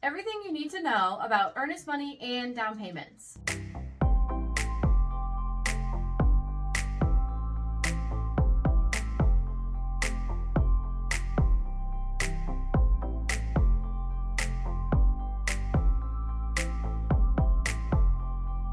Everything you need to know about earnest money and down payments.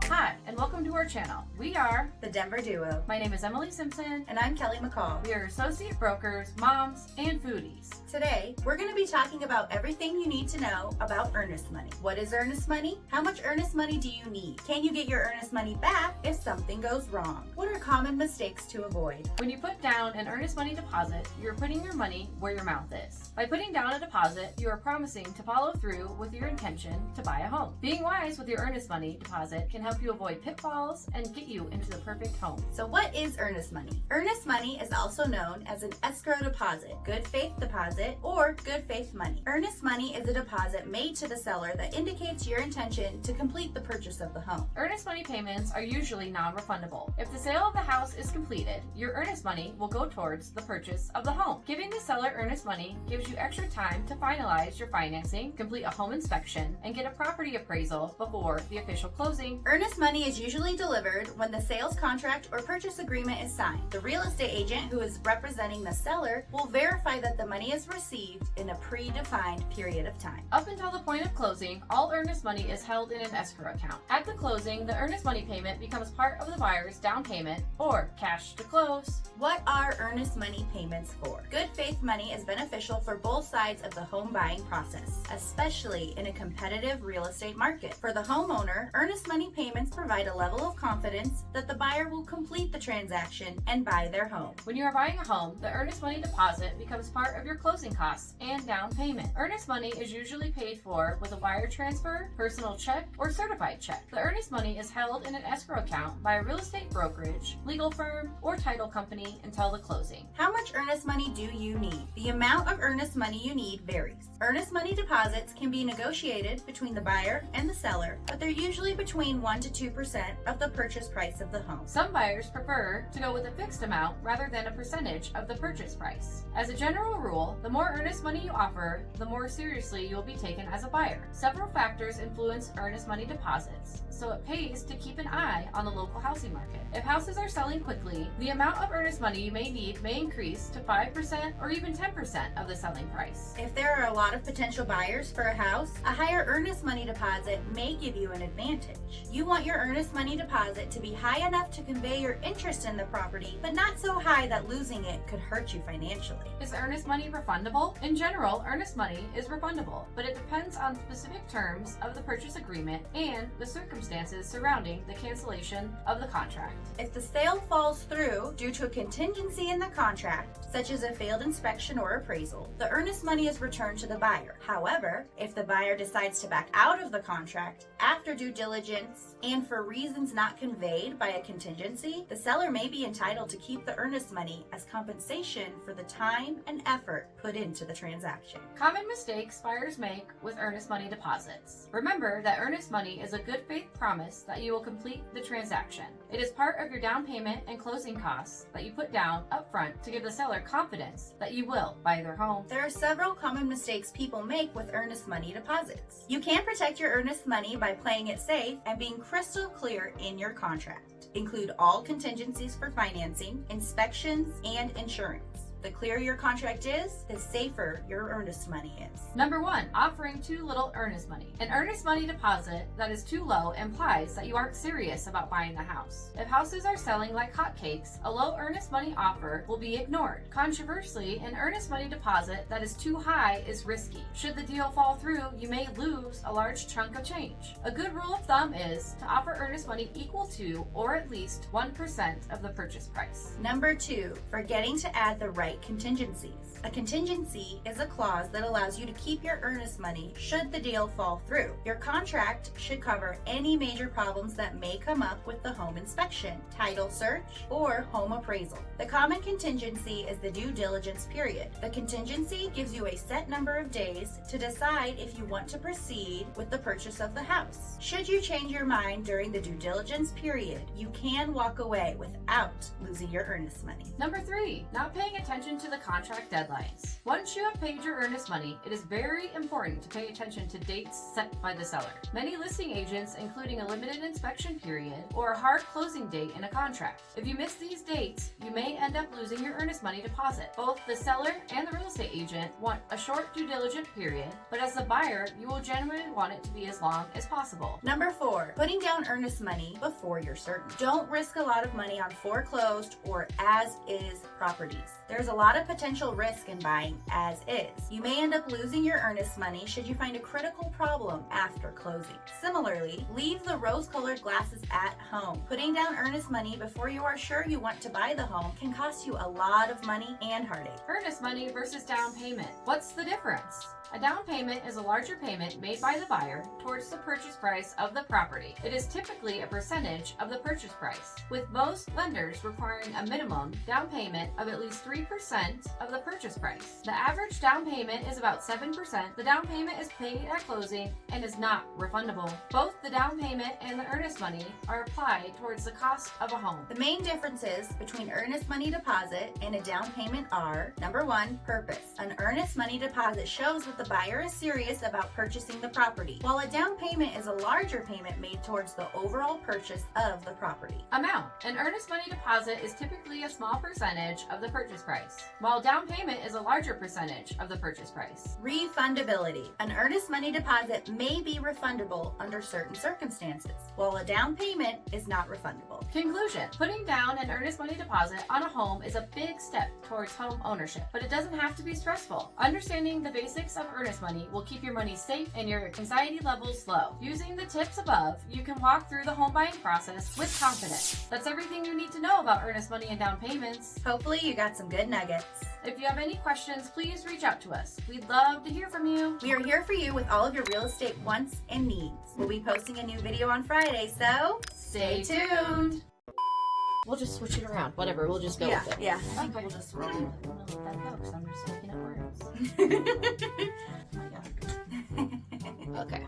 Hi, and welcome to our channel. We are The Denver Duo. My name is Emily Simpson, And I'm Kelly McCall. we are associate brokers, moms, and foodies. Today, we're going to be talking about everything you need to know about earnest money. What is earnest money? How much earnest money do you need? Can you get your earnest money back if something goes wrong? What are common mistakes to avoid? When you put down an earnest money deposit, you're putting your money where your mouth is. By putting down a deposit, you are promising to follow through with your intention to buy a home. Being wise with your earnest money deposit can help you avoid pitfalls and get you into the perfect home. So what is earnest money? Earnest money is also known as an escrow deposit, good faith deposit, or good faith money. Earnest money is a deposit made to the seller that indicates your intention to complete the purchase of the home. Earnest money payments are usually non-refundable. If the sale of the house is completed, your earnest money will go towards the purchase of the home. Giving the seller earnest money gives you extra time to finalize your financing, complete a home inspection, and get a property appraisal before the official closing. Earnest money is usually delivered when the sales contract or purchase agreement is signed. The real estate agent who is representing the seller will verify that the money is received in a predefined period of time. Up until the point of closing, all earnest money is held in an escrow account. At the closing, the earnest money payment becomes part of the buyer's down payment or cash to close. What are earnest money payments for? Good faith money is beneficial for both sides of the home buying process, especially in a competitive real estate market. For the homeowner, earnest money payments provide a level of confidence that the buyer will complete the transaction and buy their home. When you are buying a home, the earnest money deposit becomes part of your closing costs and down payment. Earnest money is usually paid for with a wire transfer, personal check, or certified check. The earnest money is held in an escrow account by a real estate brokerage, legal firm, or title company until the closing. How much earnest money do you need? The amount of earnest money you need varies. Earnest money deposits can be negotiated between the buyer and the seller, but they're usually between 1 to 2% of the purchase price of the home. Some buyers prefer to go with a fixed amount rather than a percentage of the purchase price. As a general rule, the more earnest money you offer, the more seriously you will be taken as a buyer. Several factors influence earnest money deposits, so it pays to keep an eye on the local housing market. If houses are selling quickly, the amount of earnest money you may need may increase to 5% or even 10% of the selling price. If there are a lot of potential buyers for a house, a higher earnest money deposit may give you an advantage. You want your earnest money deposit to be high enough to convey your interest in the property, but not so high that losing it could hurt you financially. Is earnest money refundable? In general, earnest money is refundable, but it depends on specific terms of the purchase agreement and the circumstances surrounding the cancellation of the contract. If the sale falls through due to a contingency in the contract, such as a failed inspection or appraisal, the earnest money is returned to the buyer. However, if the buyer decides to back out of the contract after due diligence and for reasons not conveyed by a contingency, the seller may be entitled to keep the earnest money as compensation for the time and effort put into the transaction. Common mistakes buyers make with earnest money deposits. Remember that earnest money is a good faith promise that you will complete the transaction. It is part of your down payment and closing costs that you put down up front to give the seller confidence that you will buy their home. There are several common mistakes people make with earnest money deposits. You can protect your earnest money by playing it safe and being crystal clear in your contract. Include all contingencies for financing, inspections, and insurance. The clearer your contract is, the safer your earnest money is. Number 1, offering too little earnest money. An earnest money deposit that is too low implies that you aren't serious about buying the house. If houses are selling like hotcakes, a low earnest money offer will be ignored. Controversially, an earnest money deposit that is too high is risky. Should the deal fall through, you may lose a large chunk of change. A good rule of thumb is to offer earnest money equal to or at least 1% of the purchase price. Number 2, forgetting to add the right contingencies. A contingency is a clause that allows you to keep your earnest money should the deal fall through. Your contract should cover any major problems that may come up with the home inspection, title search, or home appraisal. The common contingency is the due diligence period. The contingency gives you a set number of days to decide if you want to proceed with the purchase of the house. Should you change your mind during the due diligence period, you can walk away without losing your earnest money. Number 3, not paying attention attention to the contract deadlines. Once you have paid your earnest money, it is very important to pay attention to dates set by the seller. Many listing agents including a limited inspection period or a hard closing date in a contract. If you miss these dates, you may end up losing your earnest money deposit. Both the seller and the real estate agent want a short due diligence period, but as the buyer, you will generally want it to be as long as possible. Number 4, putting down earnest money before you're certain. Don't risk a lot of money on foreclosed or as-is properties. There's a lot of potential risk in buying as is. You may end up losing your earnest money should you find a critical problem after closing. Similarly, leave the rose-colored glasses at home. Putting down earnest money before you are sure you want to buy the home can cost you a lot of money and heartache. Earnest money versus down payment. What's the difference? A down payment is a larger payment made by the buyer towards the purchase price of the property. It is typically a percentage of the purchase price, with most lenders requiring a minimum down payment of at least 3% of the purchase price. The average down payment is about 7%. The down payment is paid at closing and is not refundable. Both the down payment and the earnest money are applied towards the cost of a home. The main differences between earnest money deposit and a down payment are: number 1, purpose. An earnest money deposit shows that the buyer is serious about purchasing the property, while a down payment is a larger payment made towards the overall purchase of the property. Amount. An earnest money deposit is typically a small percentage of the purchase price, while down payment is a larger percentage of the purchase price. Refundability. An earnest money deposit may be refundable under certain circumstances, while a down payment is not refundable. Conclusion. Putting down an earnest money deposit on a home is a big step towards home ownership, but it doesn't have to be stressful. Understanding the basics of earnest money will keep your money safe and your anxiety levels low. Using the tips above, you can walk through the home buying process with confidence. That's everything you need to know about earnest money and down payments. Hopefully you got some good nuggets. If you have any questions, please reach out to us. We'd love to hear from you. We are here for you with all of your real estate wants and needs. We'll be posting a new video on Friday, so Stay tuned. We'll just switch it around. Whatever, we'll just go with it. Yeah. I think we'll just roll. I'm gonna let that go because I'm just looking at words. Oh my God. Okay.